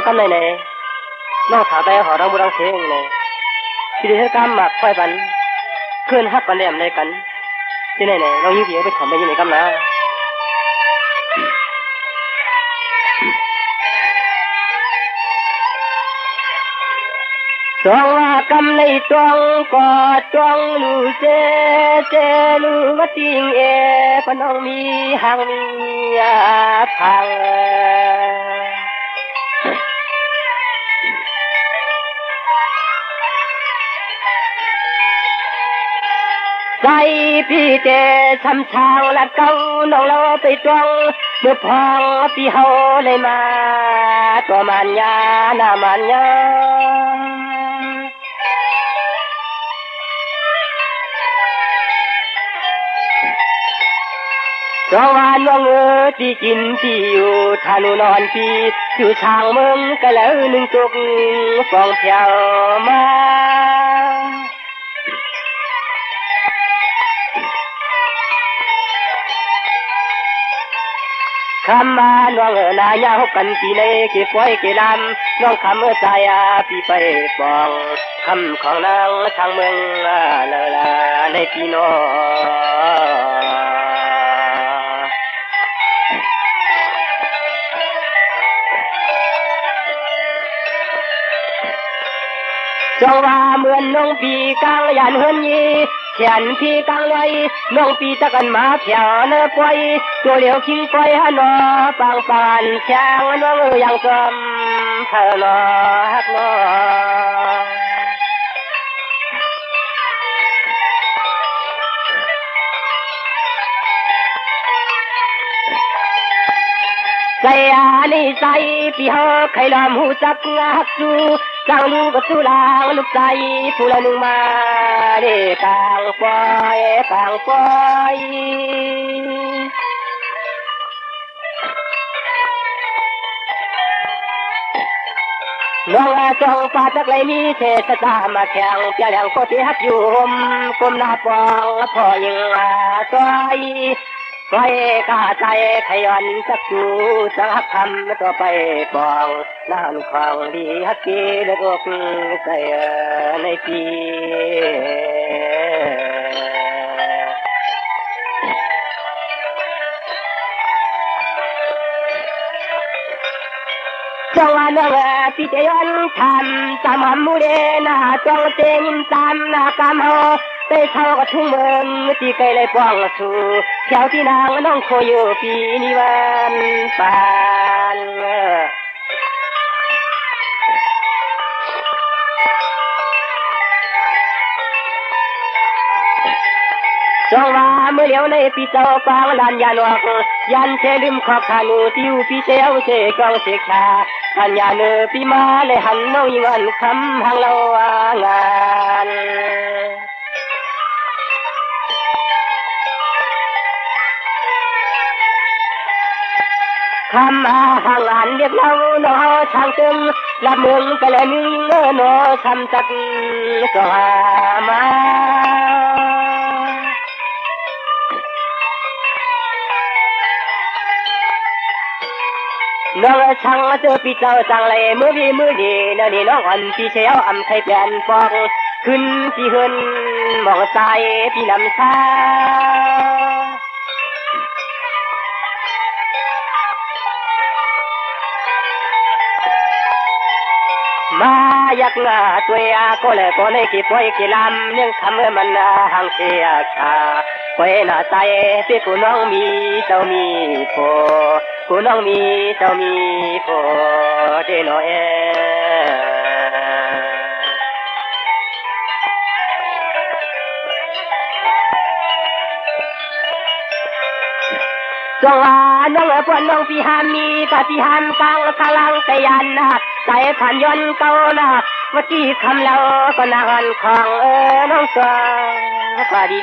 กันไหนน้องถาไปหอรังบุรังเสียงเลยที่ได้กำหมักไฟปันเคลื่อนฮักกันแหลมเลยกันที่ไหนน้องยิ้มเหี้ยไปทำไปยังไงกำนะสองว่ากำในตวงกอดตวงลูเจลูวัดติงพน้องมีหางมีพังใจพี่เจช้ำช้างละเก้าน้องเราไปตวงเมื่อพองพี่เฮาเลยมาตัวมันยาหน้ามันยาเพราะว่าน้องที่กินที่อยู่ทานุนอนพี่อยู่ทางเมืองก็แล้วหนึ่งตุกฟองเพียวมาคำมาน้องนายาหกันปีในเก็บไว้เก็บลำน้องคำใจพี่ไปปองคำของนางทางเมืองละละในพี่น้องจงว่าเหมือนน้องปีกลางยันเฮือนยีแขนพี่กลางไว้น้องปีตะกันมาเพียวเนื้อปล่อยตัวเหลียวคิงปล่อยฮะนอปังปานแข้งน้องยังกำเธอนอฮักนอใจนี่ใจพี่เฮาใครลอมหูจักงักจูจังลูกสุลางลูกใจผู้ละหนึ่งมาเด็กางปอยกางปอยน้องจงปาจักเลยมีเทศตามาแข่งเปียแหลงโคตรฮักอยู่ห่มก้มหน้าปองพอยิงซอยคอยกาใจขยันจักจูจักคำตัวไปปองน้ำของดีฮักกีเลือกใส่ในปีจงวันพี่เจยันทำตามมูเดน่าจงเจนิมตามนากามโฮไปเท่ากับทุ่งเมืองที่ไกลเลยป้องสู่แถวที่นางน้องโคอยู่ปีนิวันปานจงว่าเมื่อเลี้ยวในปีเจ้าฟางลานยานวกยันเชลืมขอบขานูติวปีเจ้าเชกองเสกชาทันยาเนอปีมาเลยหันน้องยิงอันคำหังเรางานคำห่างอันเรียบเล่าหนอช่างตึงละเมืองก็เลยนึงหนอทำจักสหามาน้องช่างเจอพี่เจ้าจังเลยมือดีนั่นนี่น้องอ่อนพี่เชียวอำไทยเปลี่ยนฟองขึ้นที่หืนมองใจพี่ลำซามาอยากงาตัวยาก็เลยก็ในกี่ป่วยกี่ลำยังทำให้มันห่างเสียชาป่วยหน้าใจพี่กูน้องมีเจ้ามีพอกูน้องมีเจ้ามีพอเดโนจงว่าน้องปวนน้องพี่หามีกะพี่หามกลางพลังใจยันนะใจผ่านยนเก่านะเมื่อกี้คำเราก็นานของน้องตัวก็ดี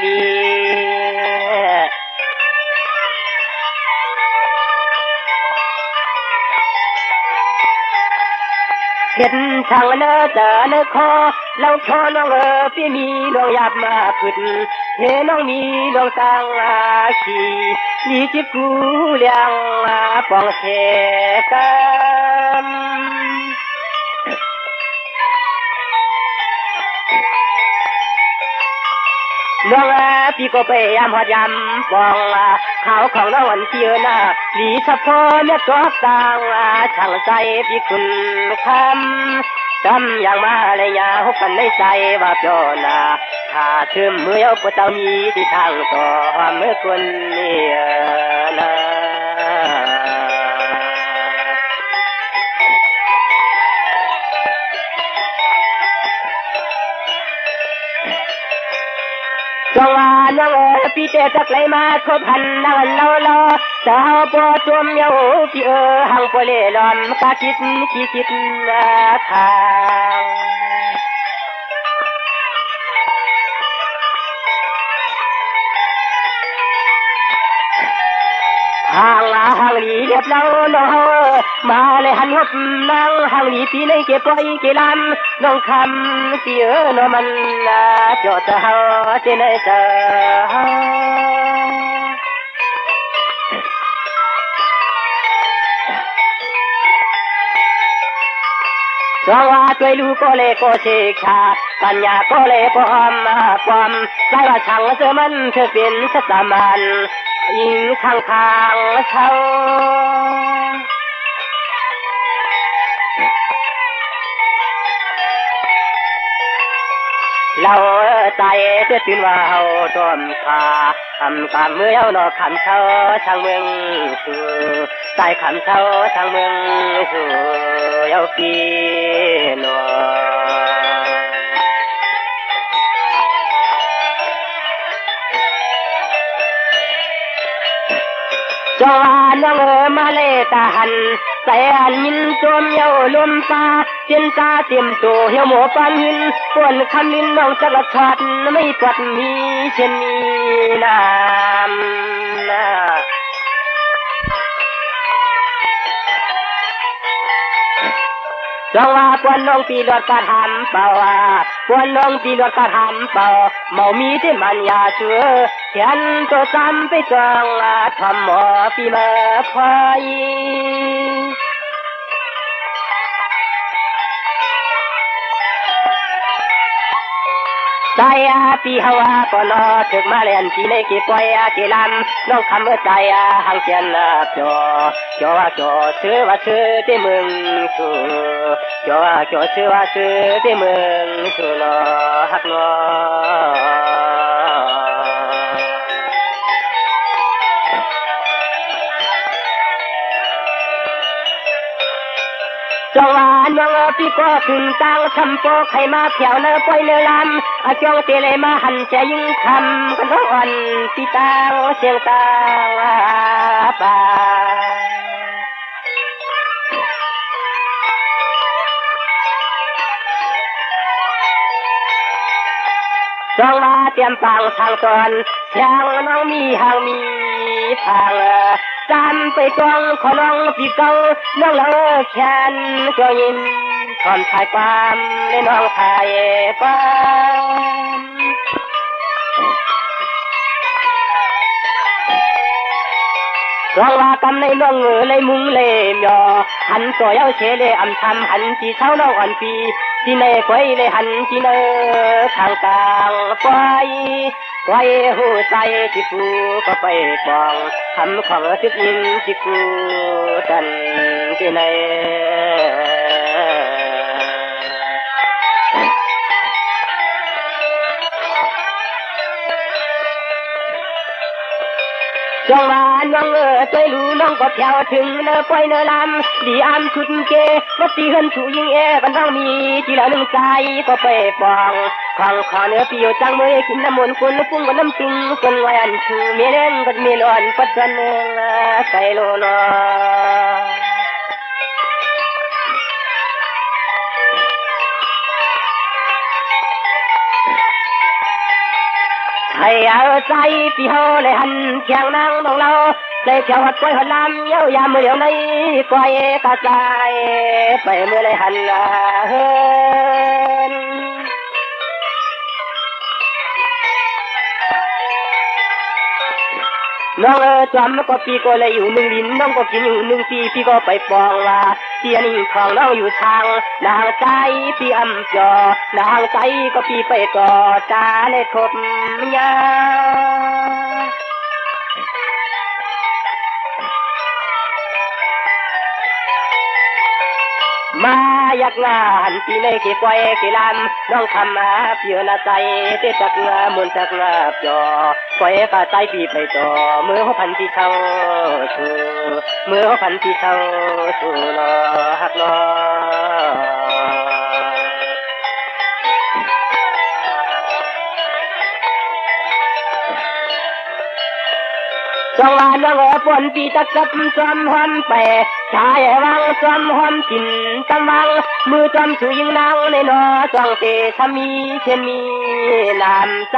เห็นทางเนอเจอเนอคอเราพอน้องพี่มีน้องหยับมาขึ้น เฮน้องมีน้องตังขี่ลีจิกูเลี้ยงปองเสกันน้องพี่ก็ไปยามหอดยามปองเขาของน้องวันเทียนะหลีเฉพาะเม็ดตัวต่างช่างใจพี่คุณคำจำอย่างมาเลยยาหกกันในใจว่าโจนาถ้าถึงเมื่อเอาเจ้ามีที่ทางต่อเมื่อคนนี้นะจงว่าน้องพี่เตะสักไหลมาทบหันนั่งเล่าสาวปอจมเยาพี่หังปอเล่ลอมกะคิดขี้คิดทางห่างหลีเรียบเล่าน้องมาเลยหันหับนั่งห่างหลีปีในเก็บปล่อยเกลันน้องคำพี่น้องมันจอดเฮาเจนเจอสว่าตัวลูกก็เลยก็เชกชาปัญญาก็เลยปอมใจว่าช่างเธอมันเธอเป็นสัตว์มันยิงข้างเช้าเราใจเตือนว่าเฮาต้มขาคำเมื่อเอาหนอคำเช้าช่างเมืองสู่ใจคำเช้าช่างเมืองสู่เยาปีนอจวนน้องมาเลตาหันใส่อันมินจมเยาลมตาเจนตาเต็มโตเหี่ยวหมูปันหินปวนคำลินน้องจักรชัดไม่ปวดมีเช่นนี้น้ำจงว่าปวนน้องปีรถกระทำเปล่าปวนน้องปีรถกระทำเปล่าเมามีที่มันยาเชื่อเขียนตัวจำไปจองทำหมอปีมาพายใจปีฮาวาก็รอถึงมาเล่นที่ในกีปอยกีลำน้องคำใจหังเจียนจ่อชื่อว่าชื่อที่มึงสู้จ่อชื่อว่าชื่อที่มึงสู้รอฮักรอจงว่าน้องพี่ก็ถึงตั้งทำโปใครมาเที่ยวเนื้อปล่อยเนื้อลำจงเตะเลยมาหันใจยิ่งทำกันร้องอ่อนพี่ตั้งเสียงตั้งป่าจงว่าเตรียมปังทางตอนเสียงน้องมีหางมีทางจำไปกองขอน้องพี่เก่าน้องเลิกแขนก็ยินทอนถ่ายความในน้องถ่ายความร้องว่ากำในน้องเลยมุงเลยมยอหันตัวเย้าเชเลยอำทำหันที่เช้าน้องอ่อนปีที่ในไฟเลยหันที่เนอทางกลางไฟหูใจที่กูก็ไปปองคำของทึกยินที่กูตันที่ในจงว่าน้องใจรู้น้องก็แถวถึงเนื้อปล่อยเนื้อลำดีอามชุดเกมาตีเฮินถูยิงบันท้องมีที่ละหนึ่งใจก็ไปปองของขอเนื้อพี่จังมือกินน้ำมันกุนปุ้งกับน้ำตึงคนไว้อันชูเมียเล่นก็มีร้อนปัดกันใส่โลนอให้เอาใจพี่เฮาเลยหันเชียงนางน้องเราเลยเที่ยวหัดปล่อยหัดลำเย้ายามมือเดียวในปล่อยกระจายไปเมื่อเลยหันเฮิน น้องจอมก็ปีก็เลยอยู่1 ลิ้นน้องก็กินอยู่1 ปีพี่ก็ไปปองว่าเตียนี่ของน้องอยู่ทางนางใจพี่อำจอนางใจก็พี่ไปต่อจาเลยคบยามาอยากงานปีในเกี่ยวกับเกี่ยลำน้องทำมาเพียรใจเตจักงามุนจักงาจอคอยกะใจปีไปต่อเมื่อเขาพันที่เช่าชูเมื่อเขาพันที่เช่าชูนอฮักนอสองวันน้องฝนปีตะกับจอมหอมไปชายวังจอมหอมกินตำวังมือจอมสูยิงนางในนอจองเตชมีเช่นมีน้ำใจ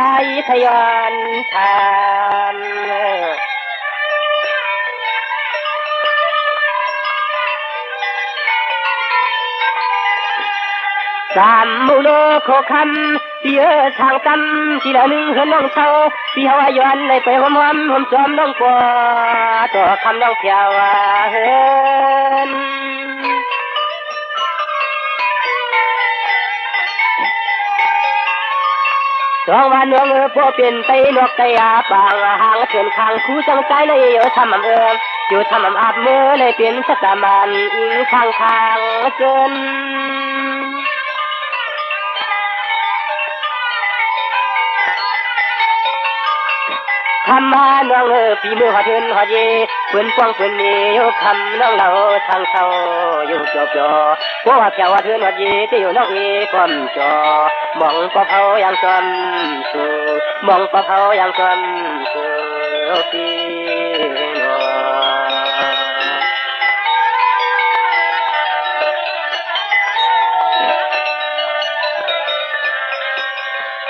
ทยอนทานสามมุโลโคคำเปียทางตำทีละ1เฮือนน้องเช่าพี่ฮาวย้อนเลยไปหอมจอมน้องกว่าต่อคำน้องเพียวเฮือนสองวันน้องพอเป็นไตนกไตอาปางห่างเกินข้างคู่จังใจเลยอยู่ทำอยู่ทำอาบมือเลยเป็นสัตว์มันอิงข้างเกินคำมาน้องพี่มือหอดเทินหอดเย่เพื่อนฟองเพื่อนนี่ยกคำน้องเราทางเศร้าอยู่จอเพราะว่าแถวหอดเทินหอดเย่ที่อยู่น้องเอความจอมองปะเผาอย่างจอมสูมองปะเผาอย่างจอมสูพี่น้อง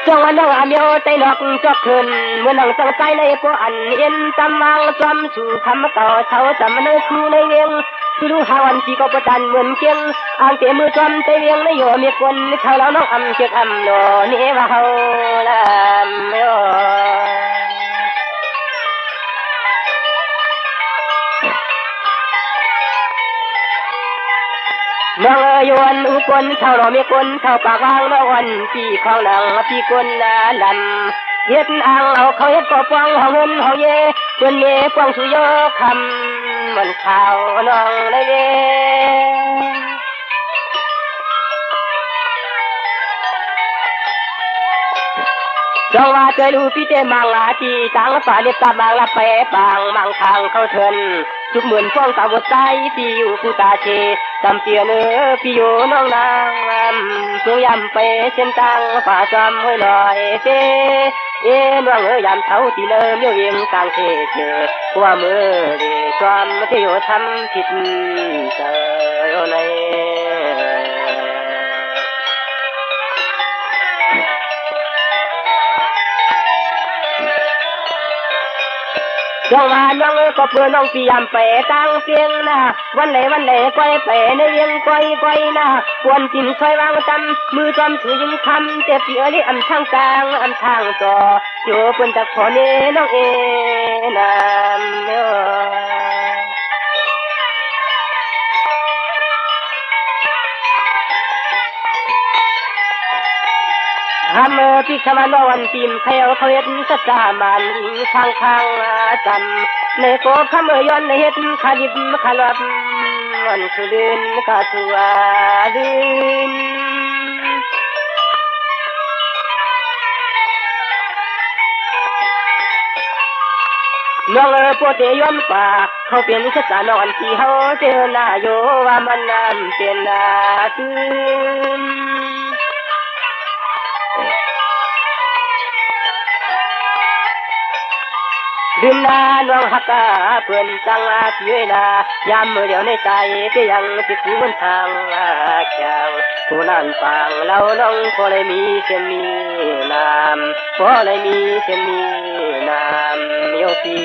จงวันน้องอาเมียวใจนอกจอกขึ้นเมื่อน้องตั้งใจในพวกอันเอ็นจำวังจำสู่คำต่อเช้าจำมันเลยคู่ในเวียงที่รู้หาวันที่ก็ประจันเหมือนเกียงอ่างเตะมือจำใจเวียงในโยมีคนเขาแล้วน้องอำเชือกอำโนนี่ว่าเฮาลำโยน้องยวนอุปนเท่าเรามีคนเท่าปากวางน้องวันพี่ของนางพี่คนลำเฮ็ดอ่างเอาเขาเฮ็ดก็ฟองเฮาเงินเฮาเย่จนเย่ฟองสุโยคำมันข่าวน้องเลยเย่จงว่าเจอลูพี่เตมังอาทีตังป่าเล็บตาบางละแปะบางมังทางเข้าเทินทุกเหมือนฟ้องตาบดใจพี่อยู่ผู้ตาเชจำเปียเนื้อพี่อยู่น้องนางเพื่อยำไปเส้นตังป่าจำห้อยลอยเจน้องยำเท้าที่เนิ่มเยี่ยวเอียงกลางเทเจหัวมือดีจอมที่อยู่ทำผิดเจอในจงมาน้องก็เพื่อน้องพี่ยำไปตั้งเพียงนะวันไหนก้อยไปในเรียงก้อยนะควรกินค่อยวางจำมือจอมถือยิงคำเจ็บเปียนี่อันทางกลางอันทางต่ออยู่บนตะขอเนน้องเอนามเนาทำพิชมานวันปีมเขียวเขาเห็ดสัจจามันข้างจำในโกบขมย้อนในเห็ดขาดิบขาลับวันคือลื่นกะตัวลื่นน้องปวดย้อนปากเขาเป็นสัจจานอนที่เขาเจอหน้าโยว่ามันน้ำเป็นตื้นดื่มนาน้องฮักกาเพื่อนจังอาที่นายามเมื่อเดียวในใจที่ยังติดอยู่บนทางแข่งผู้นั้นฟังเราน้องพอเลยมีเช่นมีน้ำพอเลยมีเช่นมีน้ำโยพี